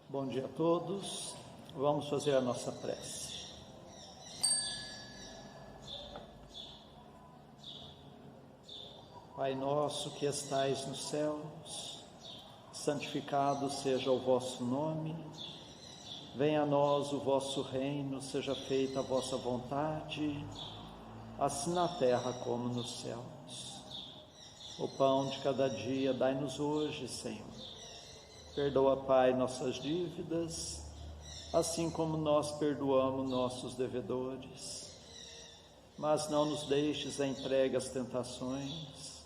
Bom dia a todos. Vamos fazer a nossa prece. Pai nosso que estais nos céus, santificado seja o vosso nome. Venha a nós o vosso reino, seja feita a vossa vontade, assim na terra como nos céus. O pão de cada dia dai-nos hoje, Senhor. Perdoa, Pai, nossas dívidas, assim como nós perdoamos nossos devedores. Mas não nos deixes entregue às tentações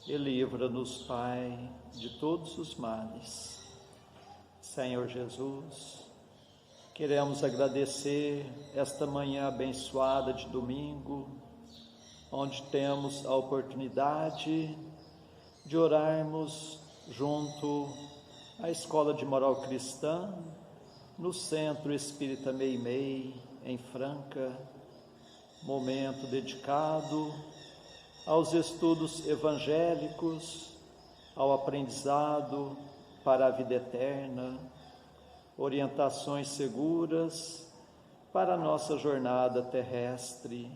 e livra-nos, Pai, de todos os males. Senhor Jesus, queremos agradecer esta manhã abençoada de domingo, onde temos a oportunidade de orarmos junto à Escola de Moral Cristã, no Centro Espírita Meimei, em Franca, momento dedicado aos estudos evangélicos, ao aprendizado para a vida eterna, orientações seguras para a nossa jornada terrestre,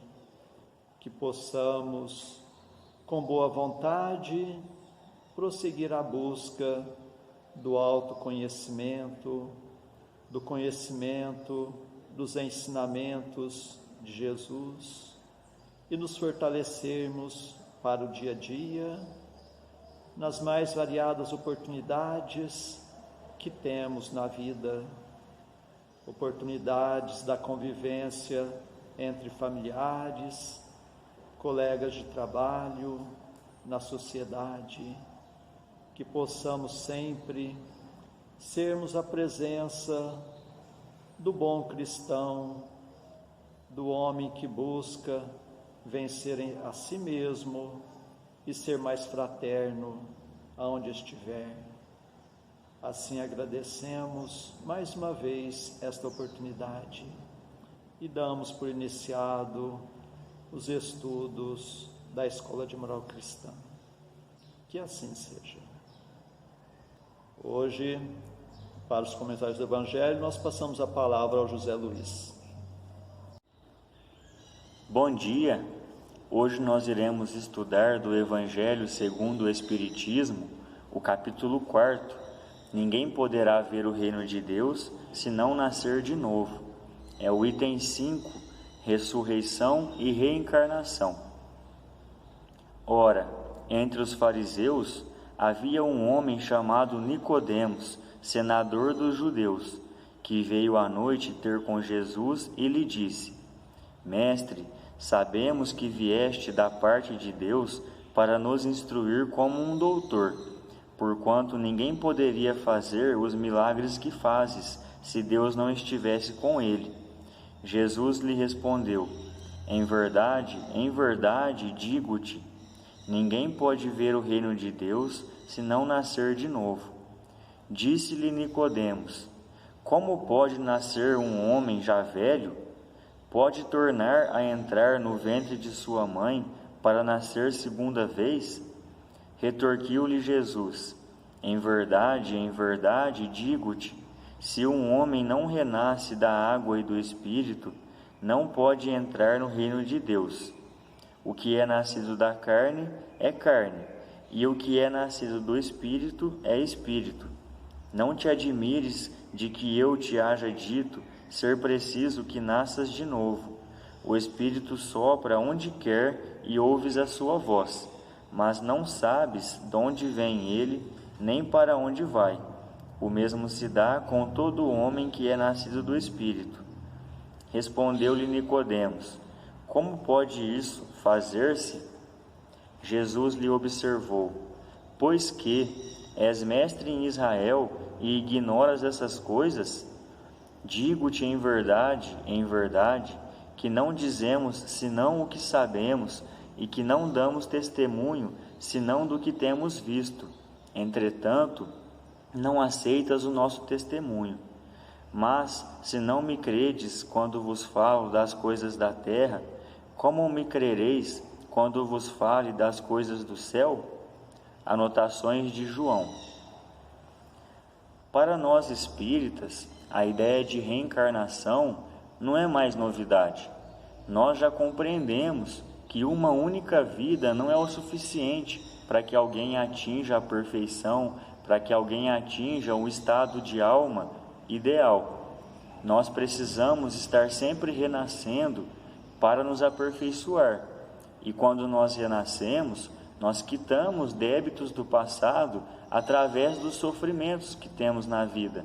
que possamos, com boa vontade, prosseguir a busca do autoconhecimento, do conhecimento dos ensinamentos de Jesus e nos fortalecermos para o dia a dia, nas mais variadas oportunidades que temos na vida, oportunidades da convivência entre familiares, colegas de trabalho, na sociedade, que possamos sempre sermos a presença do bom cristão, do homem que busca vencer a si mesmo e ser mais fraterno aonde estiver. Assim agradecemos mais uma vez esta oportunidade e damos por iniciado os estudos da Escola de Moral Cristã. Que assim seja. Hoje, para os comentários do Evangelho, nós passamos a palavra ao José Luiz. Bom dia! Hoje nós iremos estudar do Evangelho segundo o Espiritismo, o capítulo 4. Ninguém poderá ver o reino de Deus se não nascer de novo. É o item 5, ressurreição e reencarnação. Ora, entre os fariseus havia um homem chamado Nicodemos, senador dos judeus, que veio à noite ter com Jesus e lhe disse: Mestre, sabemos que vieste da parte de Deus para nos instruir como um doutor, porquanto ninguém poderia fazer os milagres que fazes, se Deus não estivesse com ele. Jesus lhe respondeu: em verdade, digo-te, ninguém pode ver o reino de Deus se não nascer de novo. Disse-lhe Nicodemos: como pode nascer um homem já velho? Pode tornar a entrar no ventre de sua mãe para nascer segunda vez? Retorquiu-lhe Jesus: em verdade, digo-te, se um homem não renasce da água e do Espírito, não pode entrar no reino de Deus. O que é nascido da carne é carne, e o que é nascido do Espírito é Espírito. Não te admires de que eu te haja dito ser preciso que nasças de novo. O Espírito sopra onde quer e ouves a sua voz, mas não sabes de onde vem ele, nem para onde vai. O mesmo se dá com todo homem que é nascido do Espírito. Respondeu-lhe Nicodemos: como pode isso fazer-se? Jesus lhe observou: pois que és mestre em Israel e ignoras essas coisas? Digo-te em verdade, que não dizemos senão o que sabemos e que não damos testemunho senão do que temos visto. Entretanto, não aceitas o nosso testemunho. Mas, se não me credes quando vos falo das coisas da terra, como me crereis quando vos fale das coisas do céu? Anotações de João. Para nós espíritas, a ideia de reencarnação não é mais novidade. Nós já compreendemos que uma única vida não é o suficiente para que alguém atinja a perfeição, para que alguém atinja o estado de alma ideal. Nós precisamos estar sempre renascendo para nos aperfeiçoar. E quando nós renascemos, nós quitamos débitos do passado através dos sofrimentos que temos na vida,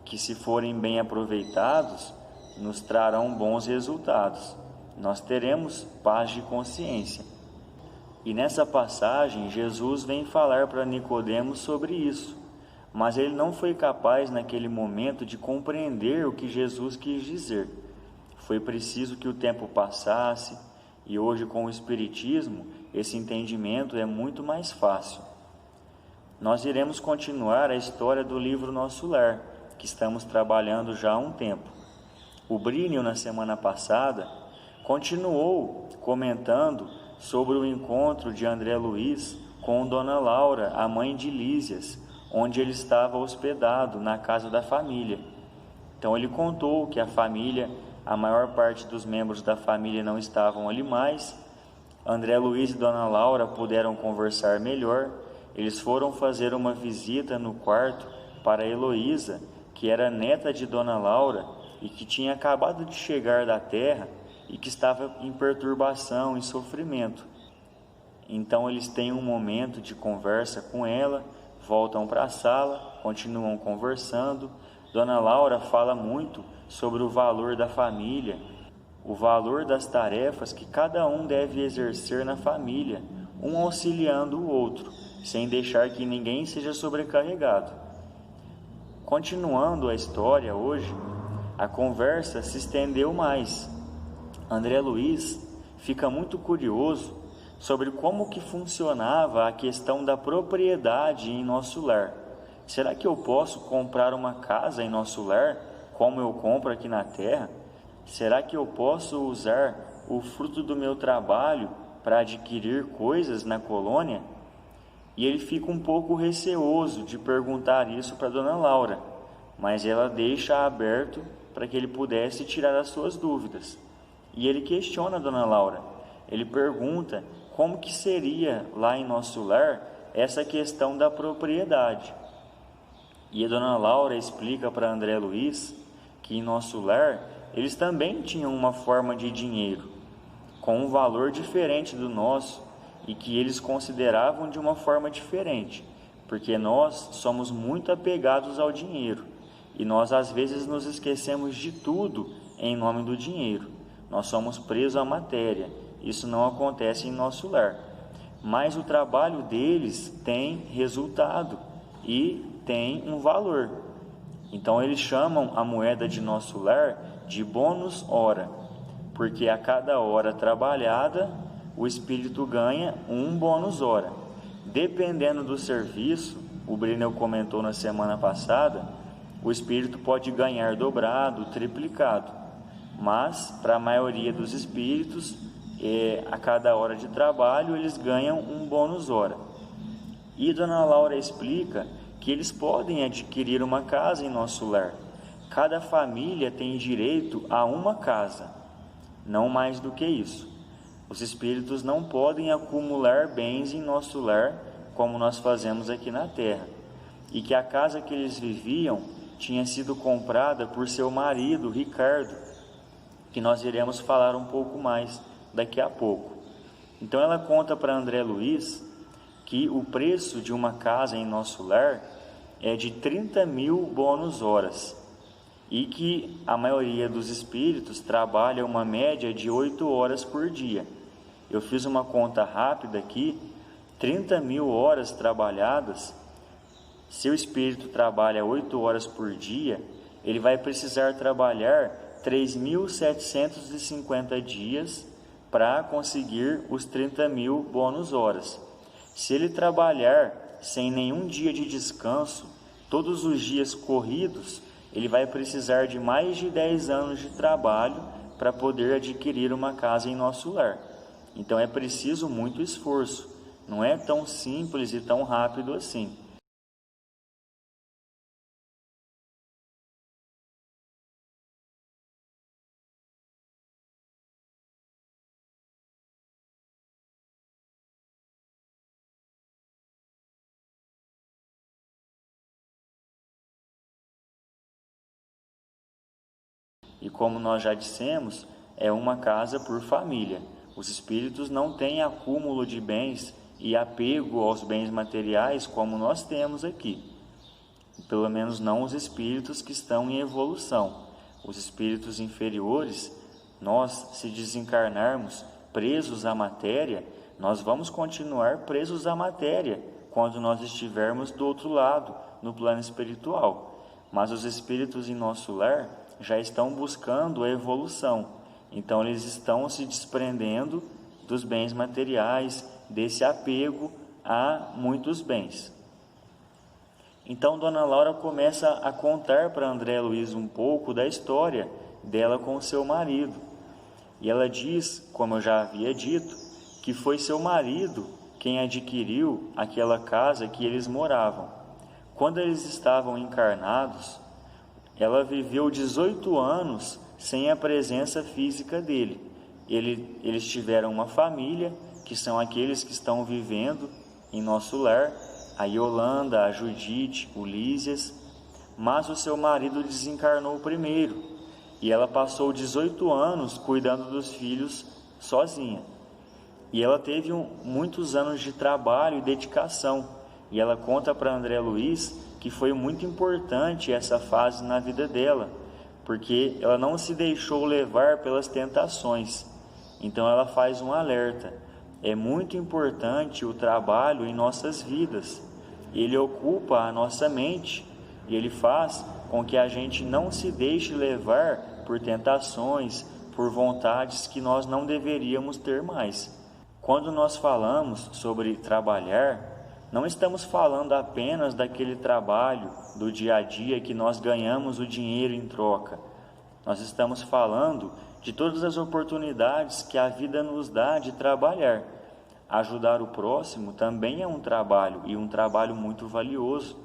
que, se forem bem aproveitados, nos trarão bons resultados. Nós teremos paz de consciência. E nessa passagem, Jesus vem falar para Nicodemos sobre isso, mas ele não foi capaz naquele momento de compreender o que Jesus quis dizer. Foi preciso que o tempo passasse, e hoje, com o Espiritismo, esse entendimento é muito mais fácil. Nós iremos continuar a história do livro Nosso Lar, que estamos trabalhando já há um tempo. O Brínio, na semana passada, continuou comentando sobre o encontro de André Luiz com Dona Laura, a mãe de Lísias, onde ele estava hospedado na casa da família. Então ele contou que a maior parte dos membros da família não estavam ali mais. André Luiz e Dona Laura puderam conversar melhor. Eles foram fazer uma visita no quarto para Heloísa, que era neta de Dona Laura e que tinha acabado de chegar da terra e que estava em perturbação e sofrimento. Então eles têm um momento de conversa com ela, voltam para a sala, continuam conversando. Dona Laura fala muito sobre o valor da família, o valor das tarefas que cada um deve exercer na família, um auxiliando o outro, sem deixar que ninguém seja sobrecarregado. Continuando a história hoje, a conversa se estendeu mais. André Luiz fica muito curioso sobre como que funcionava a questão da propriedade em nosso lar. Será que eu posso comprar uma casa em nosso lar, como eu compro aqui na terra? Será que eu posso usar o fruto do meu trabalho para adquirir coisas na colônia? E ele fica um pouco receoso de perguntar isso para Dona Laura, mas ela deixa aberto para que ele pudesse tirar as suas dúvidas. E ele questiona a Dona Laura. Ele pergunta como que seria lá em nosso lar essa questão da propriedade. E a Dona Laura explica para André Luiz que em nosso lar eles também tinham uma forma de dinheiro, com um valor diferente do nosso, e que eles consideravam de uma forma diferente, porque nós somos muito apegados ao dinheiro, e nós às vezes nos esquecemos de tudo em nome do dinheiro. Nós somos presos à matéria. Isso não acontece em nosso lar. Mas o trabalho deles tem resultado e tem um valor. Então eles chamam a moeda de nosso lar de bônus hora, porque a cada hora trabalhada o espírito ganha um bônus hora. Dependendo do serviço, o Brunel comentou na semana passada, o espírito pode ganhar dobrado, triplicado. Mas para a maioria dos espíritos, a cada hora de trabalho eles ganham um bônus hora. E Dona Laura explica que eles podem adquirir uma casa em nosso lar. Cada família tem direito a uma casa, não mais do que isso. Os espíritos não podem acumular bens em nosso lar, como nós fazemos aqui na terra. E que a casa que eles viviam tinha sido comprada por seu marido, Ricardo, que nós iremos falar um pouco mais daqui a pouco. Então ela conta para André Luiz que o preço de uma casa em nosso lar é de 30.000 bônus horas, e que a maioria dos espíritos trabalha uma média de 8 horas por dia. Eu fiz uma conta rápida aqui, 30.000 horas trabalhadas. Se o espírito trabalha 8 horas por dia, ele vai precisar trabalhar 3.750 dias para conseguir os 30.000 bônus horas. Se ele trabalhar sem nenhum dia de descanso, todos os dias corridos, ele vai precisar de mais de 10 anos de trabalho para poder adquirir uma casa em nosso lar. Então é preciso muito esforço, não é tão simples e tão rápido assim. E como nós já dissemos, é uma casa por família. Os espíritos não têm acúmulo de bens e apego aos bens materiais como nós temos aqui. Pelo menos não os espíritos que estão em evolução. Os espíritos inferiores, nós, se desencarnarmos presos à matéria, nós vamos continuar presos à matéria quando nós estivermos do outro lado, no plano espiritual. Mas os espíritos em nosso lar já estão buscando a evolução. Então eles estão se desprendendo dos bens materiais, desse apego a muitos bens. Então Dona Laura começa a contar para André Luiz um pouco da história dela com seu marido. E ela diz, como eu já havia dito, que foi seu marido quem adquiriu aquela casa que eles moravam. Quando eles estavam encarnados, ela viveu 18 anos sem a presença física dele. Eles tiveram uma família, que são aqueles que estão vivendo em nosso lar, a Yolanda, a Judite, o Lísias, mas o seu marido desencarnou primeiro, e ela passou 18 anos cuidando dos filhos sozinha. E ela teve muitos anos de trabalho e dedicação, e ela conta para André Luiz que foi muito importante essa fase na vida dela, porque ela não se deixou levar pelas tentações. Então ela faz um alerta: é muito importante o trabalho em nossas vidas. Ele ocupa a nossa mente e ele faz com que a gente não se deixe levar por tentações, por vontades que nós não deveríamos ter mais. Quando nós falamos sobre trabalhar, não estamos falando apenas daquele trabalho do dia a dia que nós ganhamos o dinheiro em troca. Nós estamos falando de todas as oportunidades que a vida nos dá de trabalhar. Ajudar o próximo também é um trabalho, e um trabalho muito valioso.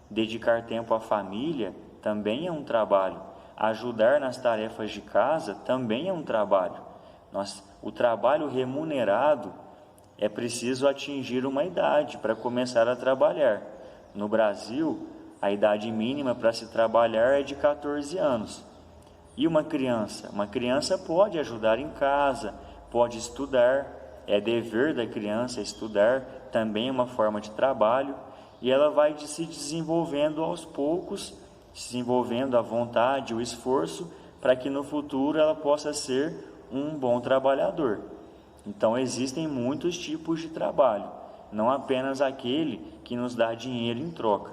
Dedicar tempo à família também é um trabalho. Ajudar nas tarefas de casa também é um trabalho. O trabalho remunerado, é preciso atingir uma idade para começar a trabalhar. No Brasil, a idade mínima para se trabalhar é de 14 anos. E uma criança? Uma criança pode ajudar em casa, pode estudar, é dever da criança estudar, também é uma forma de trabalho, e ela vai se desenvolvendo aos poucos, desenvolvendo a vontade, o esforço, para que no futuro ela possa ser um bom trabalhador. Então existem muitos tipos de trabalho, não apenas aquele que nos dá dinheiro em troca.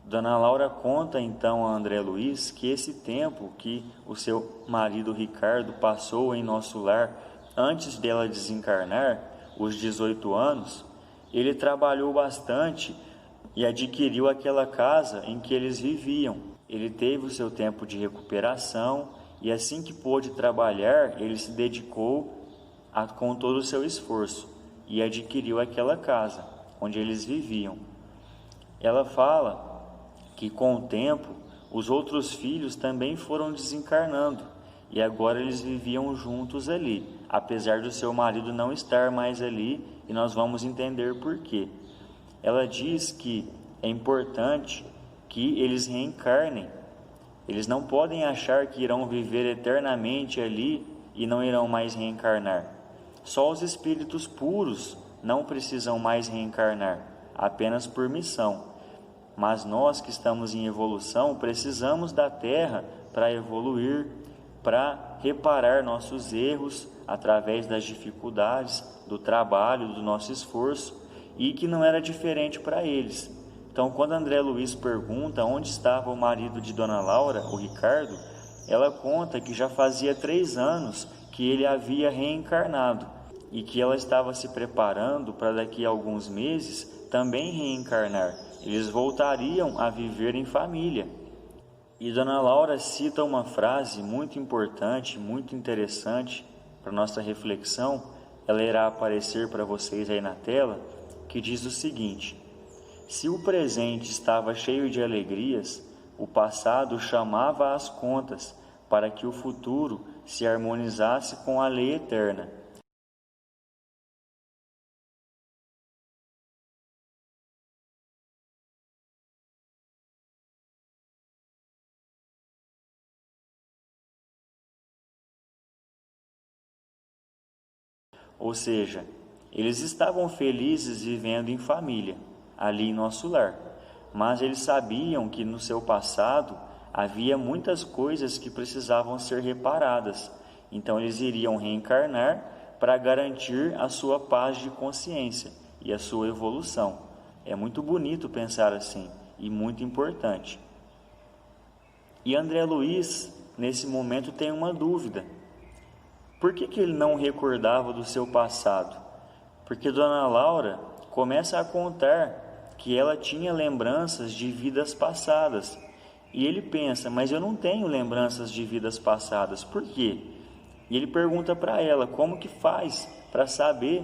Dona Laura conta então a André Luiz que esse tempo que o seu marido Ricardo passou em nosso lar antes dela desencarnar, os 18 anos, ele trabalhou bastante e adquiriu aquela casa em que eles viviam. Ele teve o seu tempo de recuperação e assim que pôde trabalhar, ele se dedicou com todo o seu esforço e adquiriu aquela casa onde eles viviam. Ela fala que com o tempo os outros filhos também foram desencarnando e agora eles viviam juntos ali, apesar do seu marido não estar mais ali, e nós vamos entender por quê. Ela diz que é importante que eles reencarnem. Eles não podem achar que irão viver eternamente ali e não irão mais reencarnar. Só os espíritos puros não precisam mais reencarnar, apenas por missão. Mas nós que estamos em evolução precisamos da Terra para evoluir, para reparar nossos erros através das dificuldades, do trabalho, do nosso esforço, e que não era diferente para eles. Então, quando André Luiz pergunta onde estava o marido de Dona Laura, o Ricardo, ela conta que já fazia 3 anos que ele havia reencarnado e que ela estava se preparando para daqui a alguns meses também reencarnar. Eles voltariam a viver em família. E Dona Laura cita uma frase muito importante, muito interessante para nossa reflexão. Ela irá aparecer para vocês aí na tela, que diz o seguinte: se o presente estava cheio de alegrias, o passado chamava às contas para que o futuro se harmonizasse com a lei eterna. Ou seja, eles estavam felizes vivendo em família, ali em nosso lar, mas eles sabiam que no seu passado havia muitas coisas que precisavam ser reparadas, então eles iriam reencarnar para garantir a sua paz de consciência e a sua evolução. É muito bonito pensar assim e muito importante. E André Luiz, nesse momento, tem uma dúvida. Por que ele não recordava do seu passado? Porque Dona Laura começa a contar que ela tinha lembranças de vidas passadas. E ele pensa, mas eu não tenho lembranças de vidas passadas, por quê? E ele pergunta para ela, como que faz para saber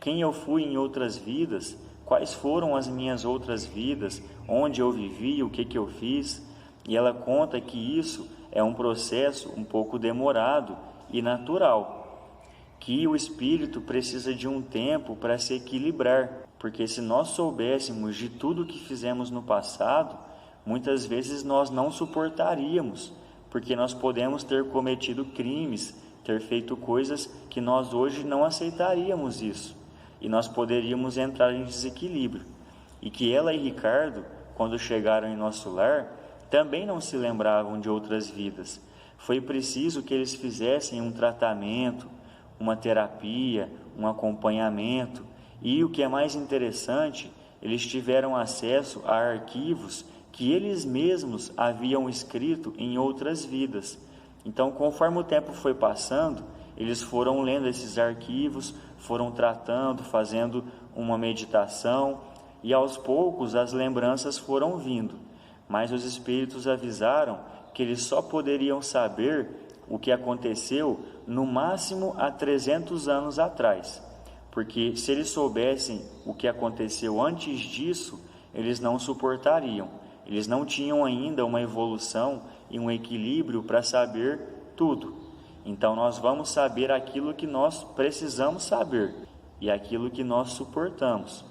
quem eu fui em outras vidas, quais foram as minhas outras vidas, onde eu vivi, o que eu fiz? E ela conta que isso é um processo um pouco demorado e natural, que o espírito precisa de um tempo para se equilibrar, porque se nós soubéssemos de tudo que fizemos no passado, muitas vezes nós não suportaríamos, porque nós podemos ter cometido crimes, ter feito coisas que nós hoje não aceitaríamos isso, e nós poderíamos entrar em desequilíbrio. E que ela e Ricardo, quando chegaram em nosso lar, também não se lembravam de outras vidas. Foi preciso que eles fizessem um tratamento, uma terapia, um acompanhamento, e o que é mais interessante, eles tiveram acesso a arquivos que eles mesmos haviam escrito em outras vidas. Então, conforme o tempo foi passando, eles foram lendo esses arquivos, foram tratando, fazendo uma meditação, e aos poucos as lembranças foram vindo. Mas os espíritos avisaram que eles só poderiam saber o que aconteceu no máximo há 300 anos atrás, porque se eles soubessem o que aconteceu antes disso, eles não suportariam. Eles não tinham ainda uma evolução e um equilíbrio para saber tudo. Então nós vamos saber aquilo que nós precisamos saber e aquilo que nós suportamos.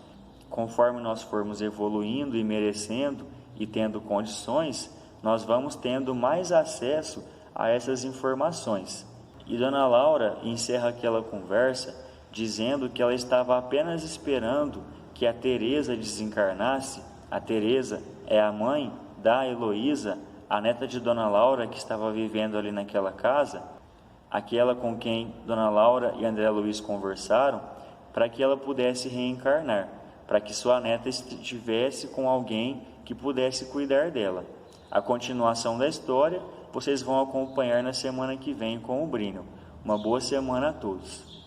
Conforme nós formos evoluindo e merecendo e tendo condições, nós vamos tendo mais acesso a essas informações. E Dona Laura encerra aquela conversa dizendo que ela estava apenas esperando que a Teresa desencarnasse. A Teresa é a mãe da Heloísa, a neta de Dona Laura, que estava vivendo ali naquela casa, aquela com quem Dona Laura e André Luiz conversaram, para que ela pudesse reencarnar, para que sua neta estivesse com alguém que pudesse cuidar dela. A continuação da história vocês vão acompanhar na semana que vem com o Brino. Uma boa semana a todos.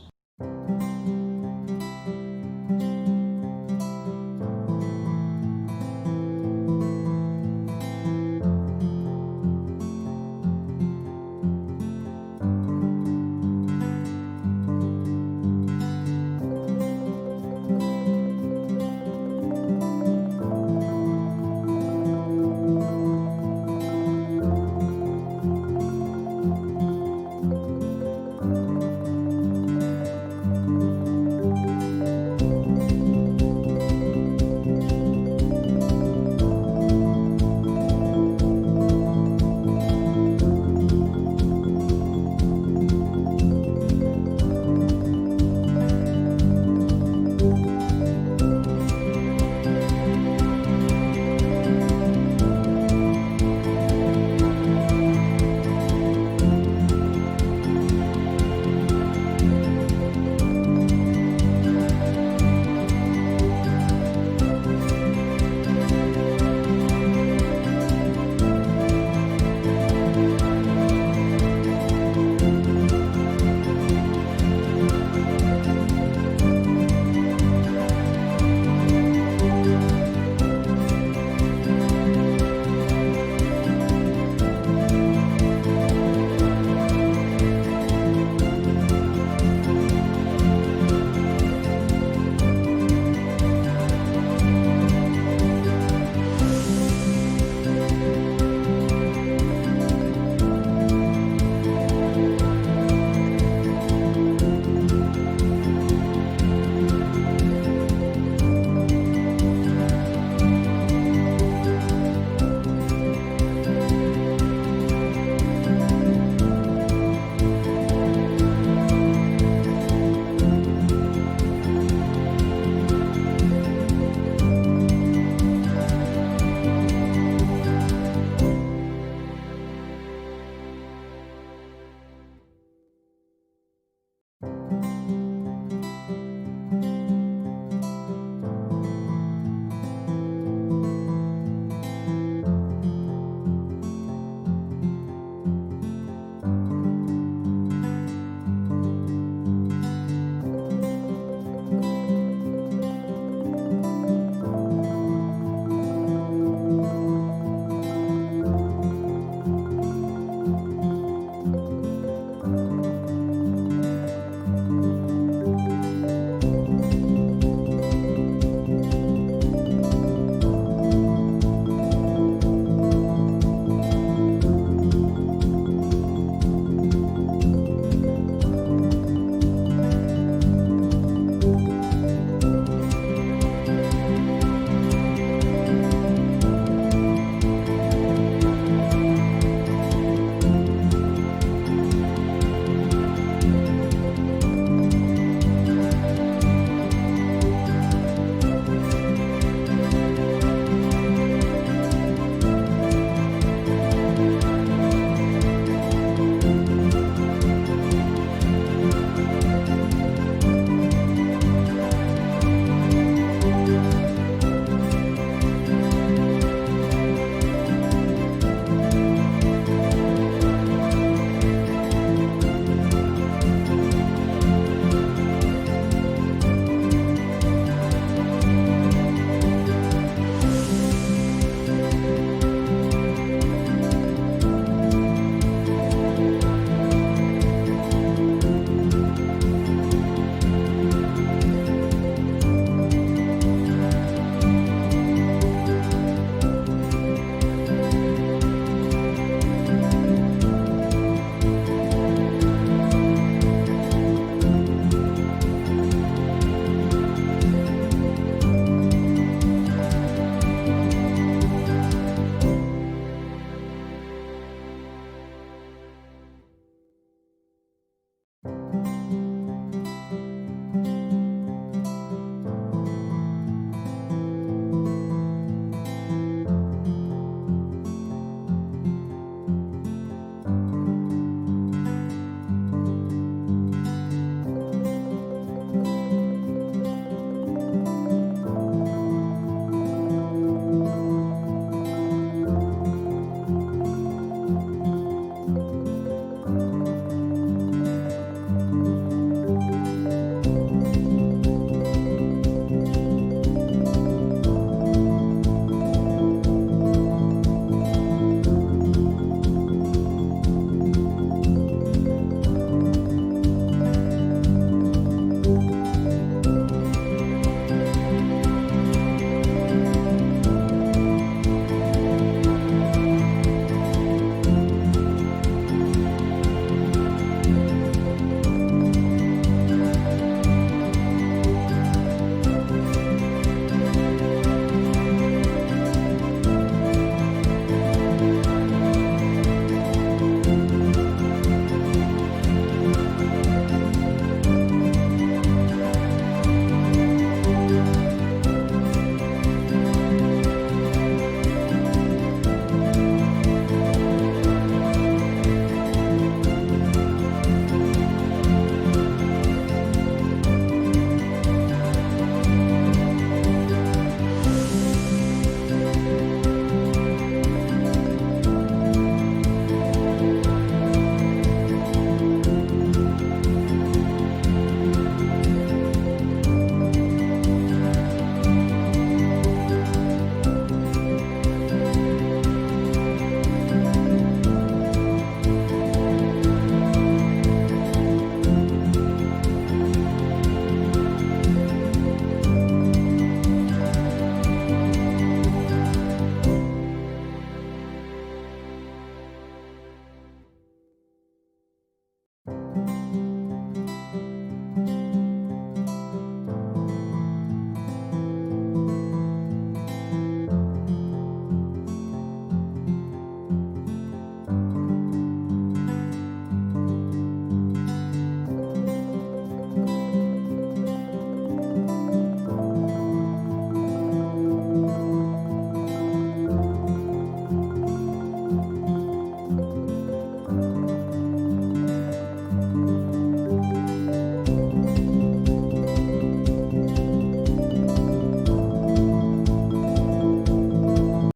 Amém.